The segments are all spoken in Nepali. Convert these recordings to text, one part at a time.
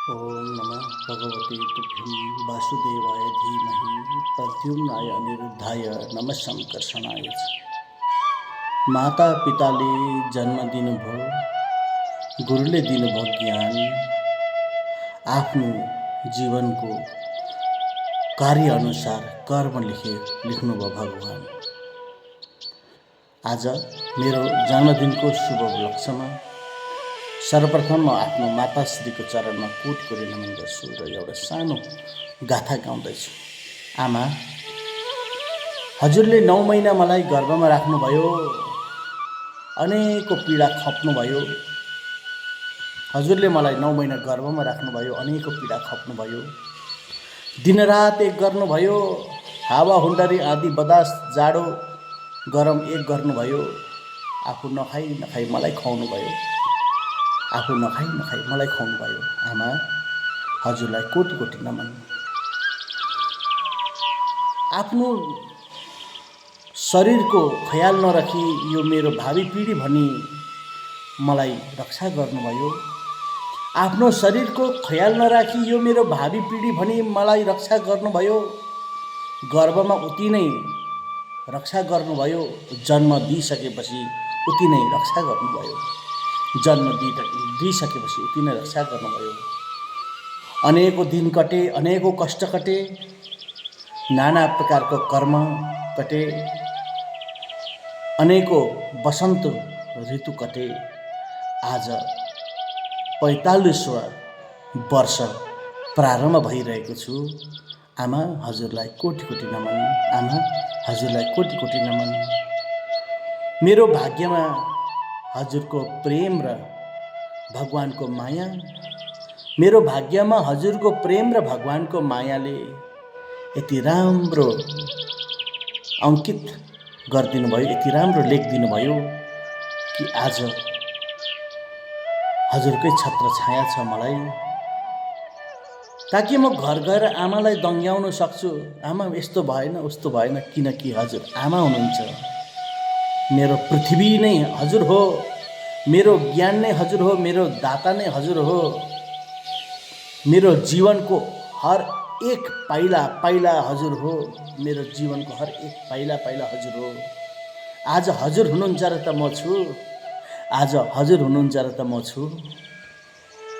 ओम नमः भगवते तुभ्यं वासुदेवाय धीमहि प्रद्युम्नाय अनिरुद्धाय नमः शङ्कर्षणाय च। माता पिताले जन्म दिनुभयो, गुरुले दिनुभयो ज्ञान। आफ्नो जीवनको कार्यअनुसार कर्म लेख्नुभयो भगवान। आज मेरो जन्मदिनको शुभ उपलक्ष्यमा सर्वप्रथम म आफ्नो माताश्रीको चरणमा कोटि कोटि नमन गर्छु र एउटा सानो गाथा गाउँदैछु। आमा, हजुरले 9 महिना मलाई गर्भमा राख्नुभयो, अनेकौं पीडा खप्नुभयो। हजुरले मलाई 9 महिना गर्भमा राख्नुभयो, अनेकौं पीडा खप्नुभयो। दिनरात एक गर्नुभयो, हावा हुन्डरी आदि बदास जाडो गरम एक गर्नुभयो। आफू नखाई मलाई खुवाउनुभयो, आफू नखाई मलाई खुवाउनुभयो। आमा, हजुरलाई कोटि कोटि नमन। आफ्नो शरीरको ख्याल नराखी यो मेरो भावी पिँढी भनी मलाई रक्षा गर्नुभयो। आफ्नो शरीरको ख्याल नराखी यो मेरो भावी पिँढी भनी मलाई रक्षा गर्नुभयो। गर्भमा उति नै रक्षा गर्नुभयो, जन्म दिइसकेपछि उति नै रक्षा गर्नुभयो। जन्म दिइसकेपछि उति नै रक्षा गर्नुभयो। अनेकौं दिन कटे, अनेकौं कष्ट कटे, नाना प्रकारको कर्म कटे, अनेकौं वसन्त ऋतु कटे। आज 45वां वर्ष प्रारम्भ भइरहेको छु। आमा, हजुरलाई कोटि कोटि नमन। आमा, हजुरलाई कोटि कोटि नमन। मेरो भाग्यमा हजुरको प्रेम र भगवानको माया, मेरो भाग्यमा हजुरको प्रेम र भगवानको मायाले यति राम्रो अंकित गरिदिनु भयो, यति राम्रो लेखिदिनु भयो कि आज हजुरकै छत्र छाया छ मलाई, ताकि म घर गएर आमालाई दङ्ग्याउन सक्छु। आमा, यस्तो भएन उस्तो भएन, किनकि हजुर आमा हुनुहुन्छ। मेरो पृथ्वी नै हजुर हो, मेरो ज्ञान नै हजुर हो, मेरो दाता नै हजुर हो। मेरो जीवनको हर एक पाइला पाइला हजुर हो, मेरो जीवनको हर एक पाइला पाइला हजुर हो। आज हजुर हुनुहुन्छ र त म छु, आज हजुर हुनुहुन्छ र त म छु।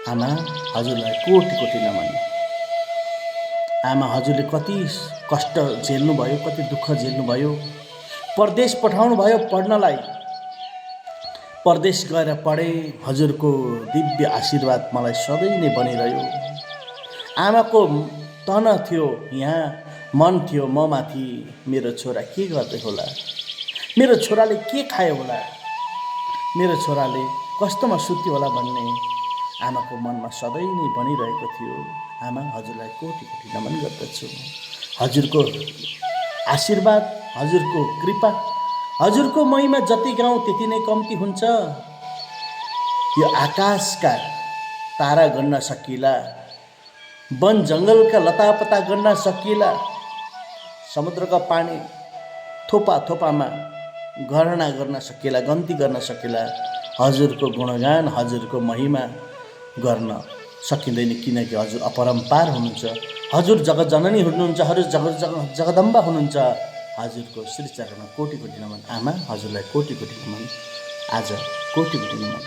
आमा, हजुरलाई कोटि कोटि नमन। आमा, हजुरले कति कष्ट झेल्नुभयो, कति दुःख झेल्नुभयो। परदेश पठाउनु भयो पढ्नलाई, परदेश गएर पढे। हजुरको दिव्य आशीर्वाद मलाई सधैँ नै बनिरह्यो। आमाको तन थियो यहाँ, मन थियो म माथि। मेरो छोरा के गर्दै होला, मेरो छोराले के खायो होला, मेरो छोराले कस्तोमा सुत्यो होला भन्ने आमाको मनमा सधैँ नै बनिरहेको थियो। आमा, हजुरलाई कोटि कोटि नमन गर्दछु। हजुरको आशीर्वाद, हजुरको कृपा, हजुरको महिमा जति गाउँ त्यति नै कम्ती हुन्छ। यो आकाशका तारा गन्न सकिला, वन जङ्गलका लतापता गन्न सकिला, समुद्रका पानी थोपा थोपामा गणना गर्न सकिला, गन्ती गर्न सकिला। हजुरको गुणगान, हजुरको महिमा गर्न सकिँदैन, किनकि हजुर अपरम्पार हुनुहुन्छ। हजुर जगतजननी हुनुहुन्छ, हजुर जगदम्बा हुनुहुन्छ। हजुरको श्री चरणमा कोटि कोटि नमन। आमा, हजुरलाई कोटि कोटि नमन। आज कोटि कोटि नमन।